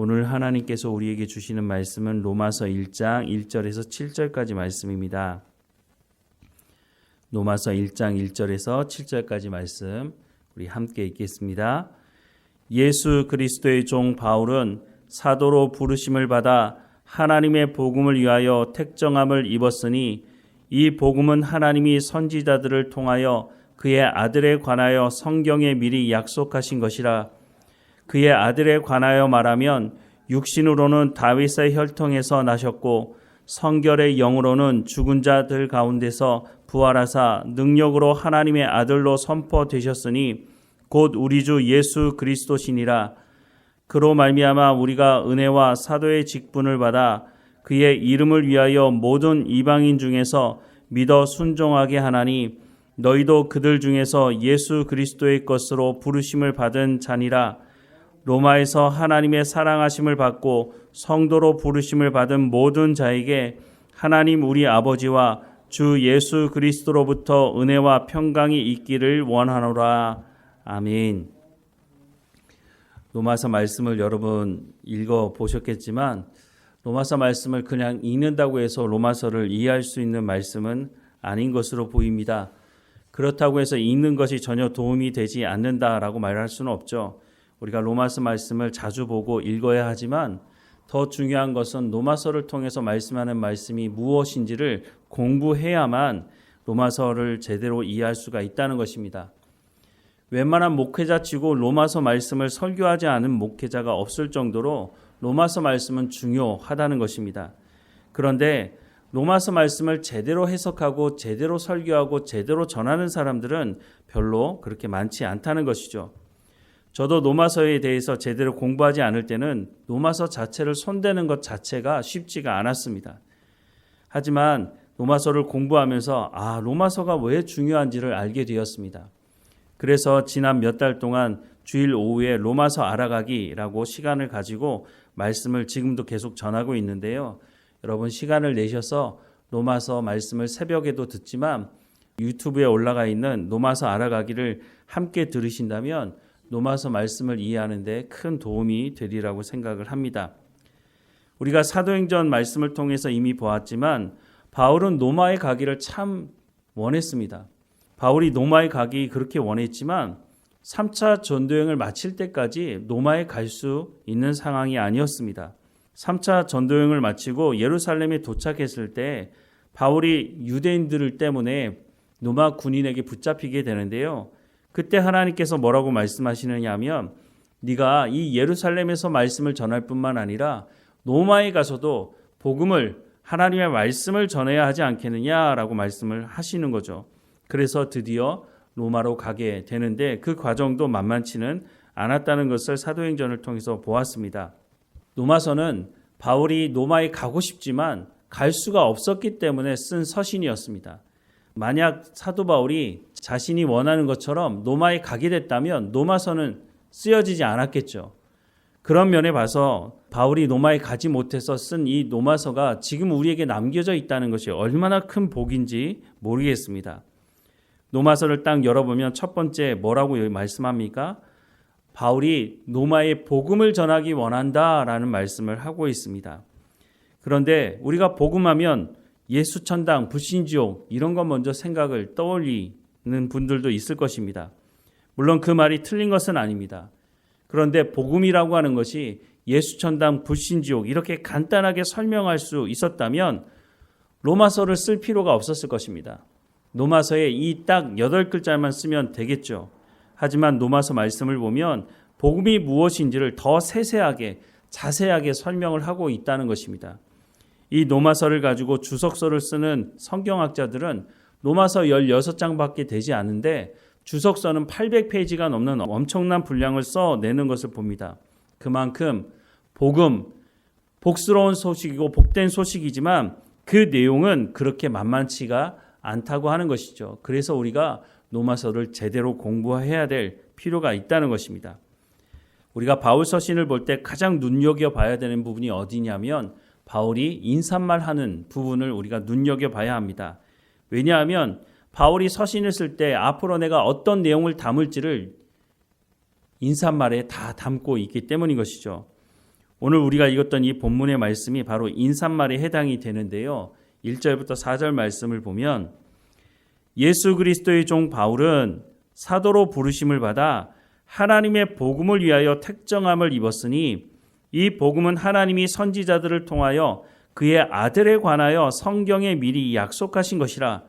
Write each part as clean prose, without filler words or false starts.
오늘 하나님께서 우리에게 주시는 말씀은 로마서 1장 1절에서 7절까지 말씀입니다. 로마서 1장 1절에서 7절까지 말씀 우리 함께 읽겠습니다. 예수 그리스도의 종 바울은 사도로 부르심을 받아 하나님의 복음을 위하여 택정함을 입었으니 이 복음은 하나님이 선지자들을 통하여 그의 아들에 관하여 성경에 미리 약속하신 것이라. 그의 아들에 관하여 말하면 육신으로는 다윗의 혈통에서 나셨고 성결의 영으로는 죽은 자들 가운데서 부활하사 능력으로 하나님의 아들로 선포되셨으니 곧 우리 주 예수 그리스도시니라. 그로 말미암아 우리가 은혜와 사도의 직분을 받아 그의 이름을 위하여 모든 이방인 중에서 믿어 순종하게 하나니 너희도 그들 중에서 예수 그리스도의 것으로 부르심을 받은 자니라. 로마에서 하나님의 사랑하심을 받고 성도로 부르심을 받은 모든 자에게 하나님 우리 아버지와 주 예수 그리스도로부터 은혜와 평강이 있기를 원하노라. 아멘. 로마서 말씀을 여러분 읽어보셨겠지만 로마서 말씀을 그냥 읽는다고 해서 로마서를 이해할 수 있는 말씀은 아닌 것으로 보입니다. 그렇다고 해서 읽는 것이 전혀 도움이 되지 않는다라고 말할 수는 없죠. 우리가 로마서 말씀을 자주 보고 읽어야 하지만 더 중요한 것은 로마서를 통해서 말씀하는 말씀이 무엇인지를 공부해야만 로마서를 제대로 이해할 수가 있다는 것입니다. 웬만한 목회자치고 로마서 말씀을 설교하지 않은 목회자가 없을 정도로 로마서 말씀은 중요하다는 것입니다. 그런데 로마서 말씀을 제대로 해석하고 제대로 설교하고 제대로 전하는 사람들은 별로 그렇게 많지 않다는 것이죠. 저도 로마서에 대해서 제대로 공부하지 않을 때는 로마서 자체를 손대는 것 자체가 쉽지가 않았습니다. 하지만 로마서를 공부하면서 로마서가 왜 중요한지를 알게 되었습니다. 그래서 지난 몇 달 동안 주일 오후에 로마서 알아가기라고 시간을 가지고 말씀을 지금도 계속 전하고 있는데요. 여러분 시간을 내셔서 로마서 말씀을 새벽에도 듣지만 유튜브에 올라가 있는 로마서 알아가기를 함께 들으신다면 로마서 말씀을 이해하는 데 큰 도움이 되리라고 생각을 합니다. 우리가 사도행전 말씀을 통해서 이미 보았지만 바울은 로마에 가기를 참 원했습니다. 바울이 로마에 가기 그렇게 원했지만 3차 전도여행을 마칠 때까지 로마에 갈 수 있는 상황이 아니었습니다. 3차 전도여행을 마치고 예루살렘에 도착했을 때 바울이 유대인들 때문에 로마 군인에게 붙잡히게 되는데요. 그때 하나님께서 뭐라고 말씀하시느냐 하면 네가 이 예루살렘에서 말씀을 전할 뿐만 아니라 로마에 가서도 복음을 하나님의 말씀을 전해야 하지 않겠느냐라고 말씀을 하시는 거죠. 그래서 드디어 로마로 가게 되는데 그 과정도 만만치는 않았다는 것을 사도행전을 통해서 보았습니다. 로마서는 바울이 로마에 가고 싶지만 갈 수가 없었기 때문에 쓴 서신이었습니다. 만약 사도 바울이 자신이 원하는 것처럼 로마에 가게 됐다면 로마서는 쓰여지지 않았겠죠. 그런 면에 봐서 바울이 로마에 가지 못해서 쓴 이 로마서가 지금 우리에게 남겨져 있다는 것이 얼마나 큰 복인지 모르겠습니다. 로마서를 딱 열어보면 첫 번째 뭐라고 말씀합니까? 바울이 로마에 복음을 전하기 원한다라는 말씀을 하고 있습니다. 그런데 우리가 복음하면 예수 천당, 불신지옥 이런 것 먼저 생각을 떠올리는 분들도 있을 것입니다. 물론 그 말이 틀린 것은 아닙니다. 그런데 복음이라고 하는 것이 예수 천당, 불신지옥 이렇게 간단하게 설명할 수 있었다면 로마서를 쓸 필요가 없었을 것입니다. 로마서에 이 딱 8글자만 쓰면 되겠죠. 하지만 로마서 말씀을 보면 복음이 무엇인지를 더 세세하게 자세하게 설명을 하고 있다는 것입니다. 이 로마서를 가지고 주석서를 쓰는 성경학자들은 로마서 16장밖에 되지 않은데 주석서는 800페이지가 넘는 엄청난 분량을 써내는 것을 봅니다. 그만큼 복음, 복스러운 소식이고 복된 소식이지만 그 내용은 그렇게 만만치가 않다고 하는 것이죠. 그래서 우리가 로마서를 제대로 공부해야 될 필요가 있다는 것입니다. 우리가 바울 서신을 볼 때 가장 눈여겨봐야 되는 부분이 어디냐면 바울이 인사말하는 부분을 우리가 눈여겨봐야 합니다. 왜냐하면 바울이 서신을 쓸 때 앞으로 내가 어떤 내용을 담을지를 인사말에 다 담고 있기 때문인 것이죠. 오늘 우리가 읽었던 이 본문의 말씀이 바로 인사말에 해당이 되는데요. 1절부터 4절 말씀을 보면 예수 그리스도의 종 바울은 사도로 부르심을 받아 하나님의 복음을 위하여 택정함을 입었으니 이 복음은 하나님이 선지자들을 통하여 그의 아들에 관하여 성경에 미리 약속하신 것이라.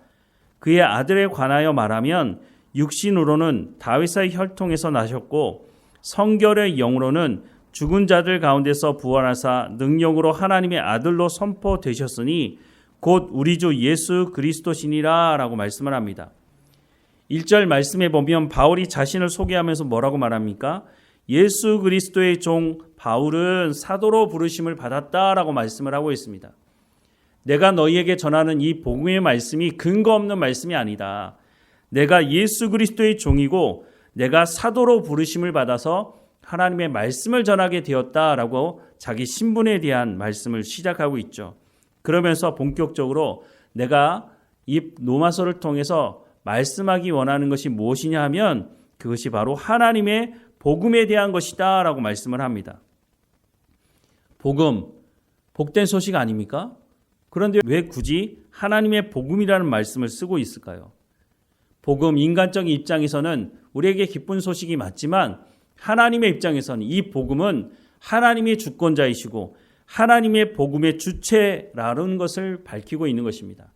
그의 아들에 관하여 말하면 육신으로는 다윗의 혈통에서 나셨고 성결의 영으로는 죽은 자들 가운데서 부활하사 능력으로 하나님의 아들로 선포되셨으니 곧 우리 주 예수 그리스도시니라 라고 말씀을 합니다. 1절 말씀에 보면 바울이 자신을 소개하면서 뭐라고 말합니까? 예수 그리스도의 종 바울은 사도로 부르심을 받았다라고 말씀을 하고 있습니다. 내가 너희에게 전하는 이 복음의 말씀이 근거 없는 말씀이 아니다. 내가 예수 그리스도의 종이고 내가 사도로 부르심을 받아서 하나님의 말씀을 전하게 되었다라고 자기 신분에 대한 말씀을 시작하고 있죠. 그러면서 본격적으로 내가 이 로마서를 통해서 말씀하기 원하는 것이 무엇이냐 하면 그것이 바로 하나님의 복음에 대한 것이다 라고 말씀을 합니다. 복음, 복된 소식 아닙니까? 그런데 왜 굳이 하나님의 복음이라는 말씀을 쓰고 있을까요? 복음, 인간적인 입장에서는 우리에게 기쁜 소식이 맞지만 하나님의 입장에서는 이 복음은 하나님의 주권자이시고 하나님의 복음의 주체라는 것을 밝히고 있는 것입니다.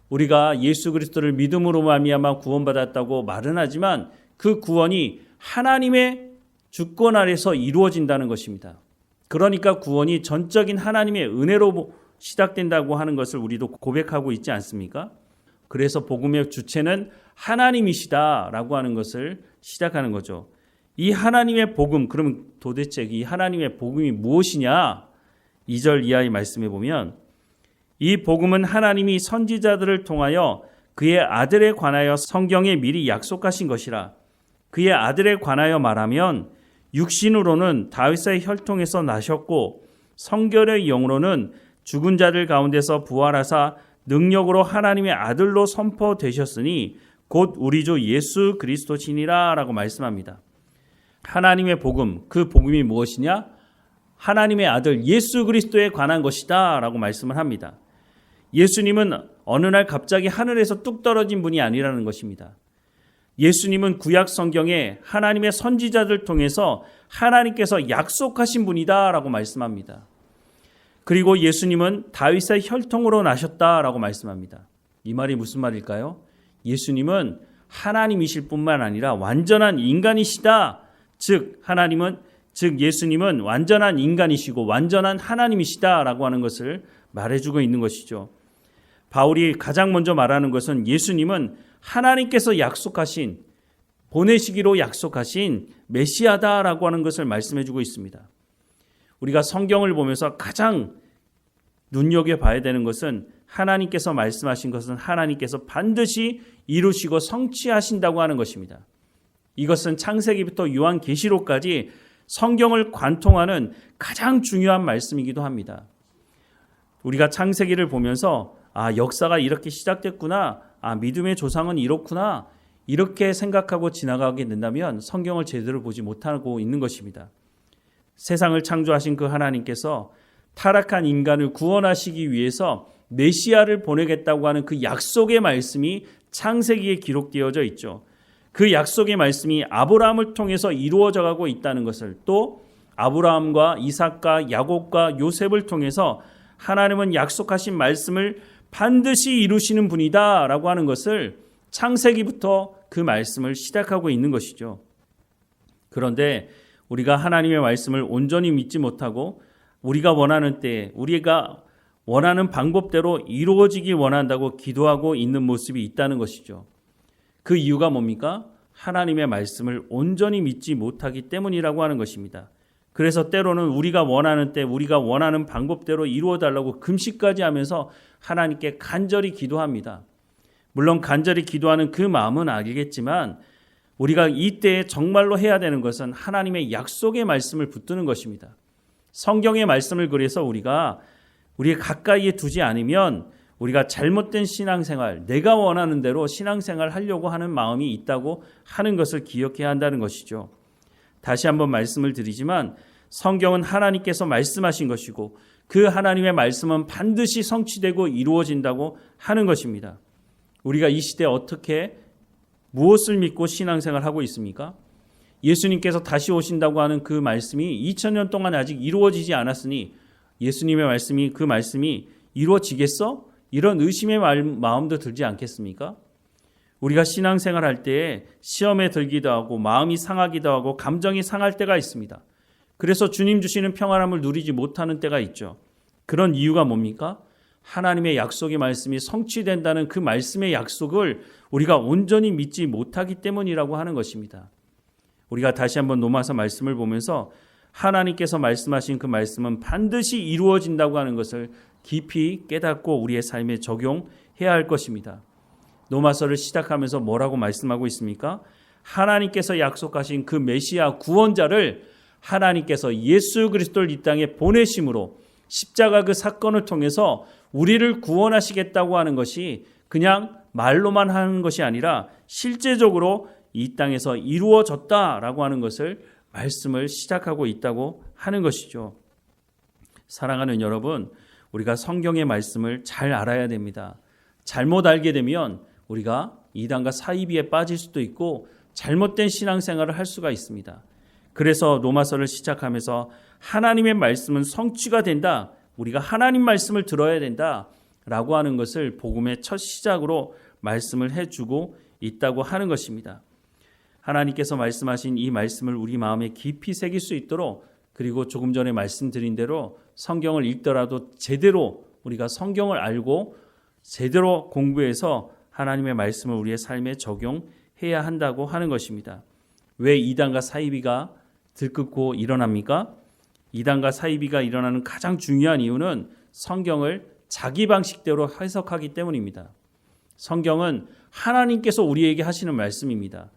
우리가 예수 그리스도를 믿음으로 말미암아 구원받았다고 말은 하지만 그 구원이 하나님의 주권 아래서 이루어진다는 것입니다. 그러니까 구원이 전적인 하나님의 은혜로 시작된다고 하는 것을 우리도 고백하고 있지 않습니까? 그래서 복음의 주체는 하나님이시다라고 하는 것을 시작하는 거죠. 이 하나님의 복음, 그럼 도대체 이 하나님의 복음이 무엇이냐? 2절 이하의 말씀에 보면 이 복음은 하나님이 선지자들을 통하여 그의 아들에 관하여 성경에 미리 약속하신 것이라. 그의 아들에 관하여 말하면 육신으로는 다윗의 혈통에서 나셨고 성결의 영으로는 죽은 자들 가운데서 부활하사 능력으로 하나님의 아들로 선포되셨으니 곧 우리 주 예수 그리스도시니라 라고 말씀합니다. 하나님의 복음, 그 복음이 무엇이냐? 하나님의 아들 예수 그리스도에 관한 것이다 라고 말씀을 합니다. 예수님은 어느 날 갑자기 하늘에서 뚝 떨어진 분이 아니라는 것입니다. 예수님은 구약 성경에 하나님의 선지자들 통해서 하나님께서 약속하신 분이다 라고 말씀합니다. 그리고 예수님은 다윗의 혈통으로 나셨다라고 말씀합니다. 이 말이 무슨 말일까요? 예수님은 하나님이실 뿐만 아니라 완전한 인간이시다. 즉 예수님은 완전한 인간이시고 완전한 하나님이시다라고 하는 것을 말해주고 있는 것이죠. 바울이 가장 먼저 말하는 것은 예수님은 하나님께서 보내시기로 약속하신 메시아다라고 하는 것을 말씀해주고 있습니다. 우리가 성경을 보면서 가장 눈여겨봐야 되는 것은 하나님께서 말씀하신 것은 하나님께서 반드시 이루시고 성취하신다고 하는 것입니다. 이것은 창세기부터 요한계시록까지 성경을 관통하는 가장 중요한 말씀이기도 합니다. 우리가 창세기를 보면서 역사가 이렇게 시작됐구나, 믿음의 조상은 이렇구나, 이렇게 생각하고 지나가게 된다면 성경을 제대로 보지 못하고 있는 것입니다. 세상을 창조하신 그 하나님께서 타락한 인간을 구원하시기 위해서 메시아를 보내겠다고 하는 그 약속의 말씀이 창세기에 기록되어져 있죠. 그 약속의 말씀이 아브라함을 통해서 이루어져 가고 있다는 것을, 또 아브라함과 이삭과 야곱과 요셉을 통해서 하나님은 약속하신 말씀을 반드시 이루시는 분이다라고 하는 것을 창세기부터 그 말씀을 시작하고 있는 것이죠. 그런데 우리가 하나님의 말씀을 온전히 믿지 못하고 우리가 원하는 때에 우리가 원하는 방법대로 이루어지기 원한다고 기도하고 있는 모습이 있다는 것이죠. 그 이유가 뭡니까? 하나님의 말씀을 온전히 믿지 못하기 때문이라고 하는 것입니다. 그래서 때로는 우리가 원하는 때 우리가 원하는 방법대로 이루어달라고 금식까지 하면서 하나님께 간절히 기도합니다. 물론 간절히 기도하는 그 마음은 알겠지만 우리가 이때에 정말로 해야 되는 것은 하나님의 약속의 말씀을 붙드는 것입니다. 성경의 말씀을 그래서 우리가 가까이에 두지 않으면 우리가 잘못된 신앙생활, 내가 원하는 대로 신앙생활 하려고 하는 마음이 있다고 하는 것을 기억해야 한다는 것이죠. 다시 한번 말씀을 드리지만 성경은 하나님께서 말씀하신 것이고 그 하나님의 말씀은 반드시 성취되고 이루어진다고 하는 것입니다. 우리가 이 시대에 어떻게 무엇을 믿고 신앙생활하고 있습니까? 예수님께서 다시 오신다고 하는 그 말씀이 2000년 동안 아직 이루어지지 않았으니 예수님의 말씀이 그 말씀이 이루어지겠어? 이런 의심의 마음도 들지 않겠습니까? 우리가 신앙생활할 때에 시험에 들기도 하고 마음이 상하기도 하고 감정이 상할 때가 있습니다. 그래서 주님 주시는 평안함을 누리지 못하는 때가 있죠. 그런 이유가 뭡니까? 하나님의 약속의 말씀이 성취된다는 그 말씀의 약속을 우리가 온전히 믿지 못하기 때문이라고 하는 것입니다. 우리가 다시 한번 로마서 말씀을 보면서 하나님께서 말씀하신 그 말씀은 반드시 이루어진다고 하는 것을 깊이 깨닫고 우리의 삶에 적용해야 할 것입니다. 로마서를 시작하면서 뭐라고 말씀하고 있습니까? 하나님께서 약속하신 그 메시아 구원자를 하나님께서 예수 그리스도를 이 땅에 보내심으로 십자가 그 사건을 통해서 우리를 구원하시겠다고 하는 것이 그냥 말로만 하는 것이 아니라 실제적으로 이 땅에서 이루어졌다라고 하는 것을 말씀을 시작하고 있다고 하는 것이죠. 사랑하는 여러분, 우리가 성경의 말씀을 잘 알아야 됩니다. 잘못 알게 되면 우리가 이단과 사이비에 빠질 수도 있고 잘못된 신앙생활을 할 수가 있습니다. 그래서 로마서를 시작하면서 하나님의 말씀은 성취가 된다. 우리가 하나님 말씀을 들어야 된다라고 하는 것을 복음의 첫 시작으로 말씀을 해주고 있다고 하는 것입니다. 하나님께서 말씀하신 이 말씀을 우리 마음에 깊이 새길 수 있도록 그리고 조금 전에 말씀드린 대로 성경을 읽더라도 제대로 우리가 성경을 알고 제대로 공부해서 하나님의 말씀을 우리의 삶에 적용해야 한다고 하는 것입니다. 왜 이단과 사이비가 들끓고 일어납니까? 이단과 사이비가 일어나는 가장 중요한 이유는 성경을 자기 방식대로 해석하기 때문입니다. 성경은 하나님께서 우리에게 하시는 말씀입니다.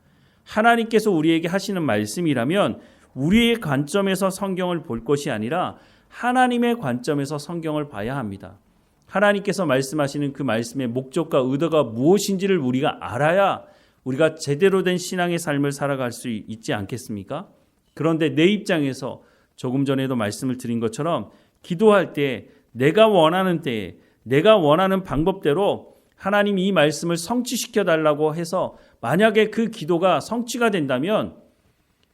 하나님께서 우리에게 하시는 말씀이라면 우리의 관점에서 성경을 볼 것이 아니라 하나님의 관점에서 성경을 봐야 합니다. 하나님께서 말씀하시는 그 말씀의 목적과 의도가 무엇인지를 우리가 알아야 우리가 제대로 된 신앙의 삶을 살아갈 수 있지 않겠습니까? 그런데 내 입장에서 조금 전에도 말씀을 드린 것처럼 기도할 때 내가 원하는 때에 내가 원하는 방법대로 하나님 이 말씀을 성취시켜 달라고 해서 만약에 그 기도가 성취가 된다면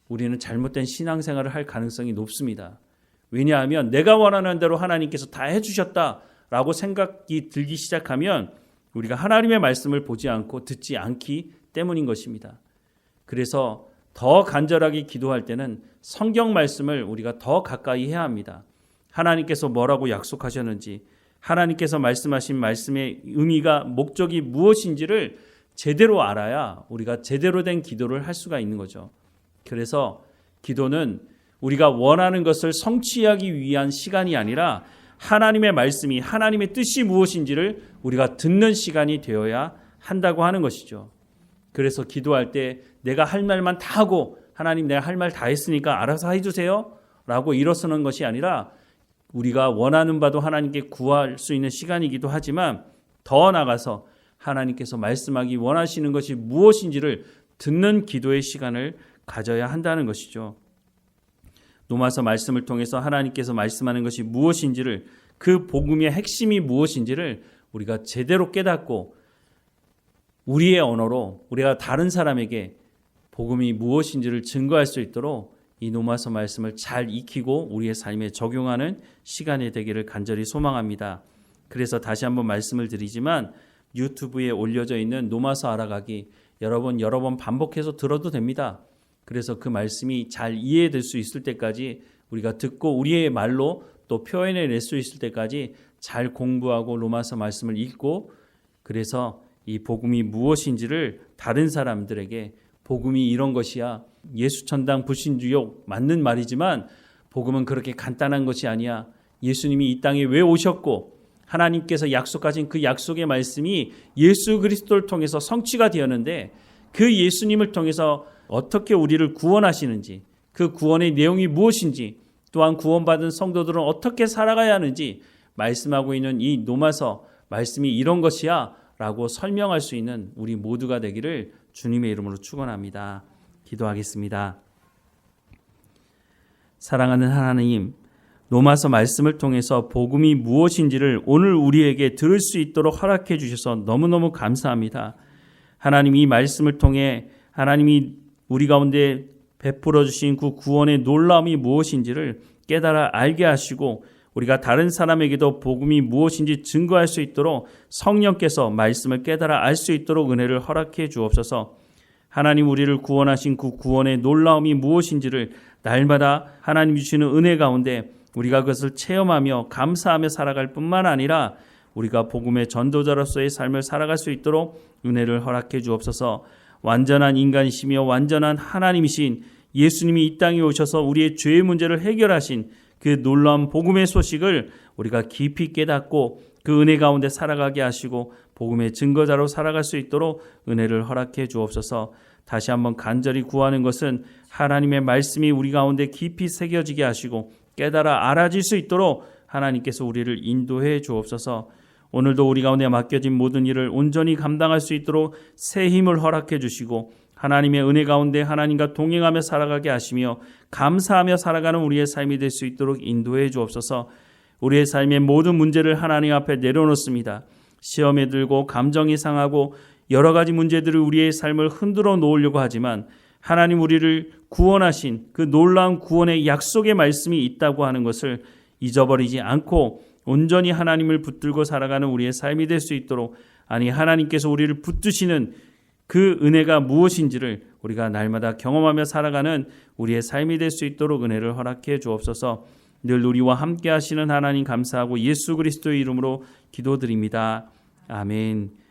우리는 잘못된 신앙생활을 할 가능성이 높습니다. 왜냐하면 내가 원하는 대로 하나님께서 다 해주셨다라고 생각이 들기 시작하면 우리가 하나님의 말씀을 보지 않고 듣지 않기 때문인 것입니다. 그래서 더 간절하게 기도할 때는 성경 말씀을 우리가 더 가까이 해야 합니다. 하나님께서 뭐라고 약속하셨는지, 하나님께서 말씀하신 말씀의 의미가 목적이 무엇인지를 제대로 알아야 우리가 제대로 된 기도를 할 수가 있는 거죠. 그래서 기도는 우리가 원하는 것을 성취하기 위한 시간이 아니라 하나님의 말씀이 하나님의 뜻이 무엇인지를 우리가 듣는 시간이 되어야 한다고 하는 것이죠. 그래서 기도할 때 내가 할 말만 다 하고 하나님 내가 할 말 다 했으니까 알아서 해주세요 라고 일어서는 것이 아니라 우리가 원하는 바도 하나님께 구할 수 있는 시간이기도 하지만 더 나아가서 하나님께서 말씀하기 원하시는 것이 무엇인지를 듣는 기도의 시간을 가져야 한다는 것이죠. 로마서 말씀을 통해서 하나님께서 말씀하는 것이 무엇인지를 그 복음의 핵심이 무엇인지를 우리가 제대로 깨닫고 우리의 언어로 우리가 다른 사람에게 복음이 무엇인지를 증거할 수 있도록 이 로마서 말씀을 잘 익히고 우리의 삶에 적용하는 시간이 되기를 간절히 소망합니다. 그래서 다시 한번 말씀을 드리지만 유튜브에 올려져 있는 로마서 알아가기 여러 번 반복해서 들어도 됩니다. 그래서 그 말씀이 잘 이해될 수 있을 때까지 우리가 듣고 우리의 말로 또 표현해낼 수 있을 때까지 잘 공부하고 로마서 말씀을 읽고 그래서 이 복음이 무엇인지를 다른 사람들에게 복음이 이런 것이야. 예수 천당 불신주욕 맞는 말이지만 복음은 그렇게 간단한 것이 아니야. 예수님이 이 땅에 왜 오셨고 하나님께서 약속하신 그 약속의 말씀이 예수 그리스도를 통해서 성취가 되었는데 그 예수님을 통해서 어떻게 우리를 구원하시는지 그 구원의 내용이 무엇인지 또한 구원받은 성도들은 어떻게 살아가야 하는지 말씀하고 있는 이 로마서 말씀이 이런 것이야 라고 설명할 수 있는 우리 모두가 되기를 주님의 이름으로 축원합니다. 기도하겠습니다. 사랑하는 하나님, 로마서 말씀을 통해서 복음이 무엇인지를 오늘 우리에게 들을 수 있도록 허락해 주셔서 너무너무 감사합니다. 하나님, 이 말씀을 통해 하나님이 우리 가운데 베풀어 주신 그 구원의 놀라움이 무엇인지를 깨달아 알게 하시고 우리가 다른 사람에게도 복음이 무엇인지 증거할 수 있도록 성령께서 말씀을 깨달아 알 수 있도록 은혜를 허락해 주옵소서. 하나님, 우리를 구원하신 그 구원의 놀라움이 무엇인지를 날마다 하나님 주시는 은혜 가운데 우리가 그것을 체험하며 감사하며 살아갈 뿐만 아니라 우리가 복음의 전도자로서의 삶을 살아갈 수 있도록 은혜를 허락해 주옵소서. 완전한 인간이시며 완전한 하나님이신 예수님이 이 땅에 오셔서 우리의 죄의 문제를 해결하신 그 놀라운 복음의 소식을 우리가 깊이 깨닫고 그 은혜 가운데 살아가게 하시고 복음의 증거자로 살아갈 수 있도록 은혜를 허락해 주옵소서. 다시 한번 간절히 구하는 것은 하나님의 말씀이 우리 가운데 깊이 새겨지게 하시고 깨달아 알아질 수 있도록 하나님께서 우리를 인도해 주옵소서. 오늘도 우리 가운데 맡겨진 모든 일을 온전히 감당할 수 있도록 새 힘을 허락해 주시고 하나님의 은혜 가운데 하나님과 동행하며 살아가게 하시며 감사하며 살아가는 우리의 삶이 될 수 있도록 인도해 주옵소서. 우리의 삶의 모든 문제를 하나님 앞에 내려놓습니다. 시험에 들고 감정이 상하고 여러 가지 문제들을 우리의 삶을 흔들어 놓으려고 하지만 하나님, 우리를 구원하신 그 놀라운 구원의 약속의 말씀이 있다고 하는 것을 잊어버리지 않고 온전히 하나님을 붙들고 살아가는 우리의 삶이 될 수 있도록, 아니 하나님께서 우리를 붙드시는 그 은혜가 무엇인지를 우리가 날마다 경험하며 살아가는 우리의 삶이 될 수 있도록 은혜를 허락해 주옵소서. 늘 우리와 함께 하시는 하나님 감사하고 예수 그리스도의 이름으로 기도드립니다. 아멘.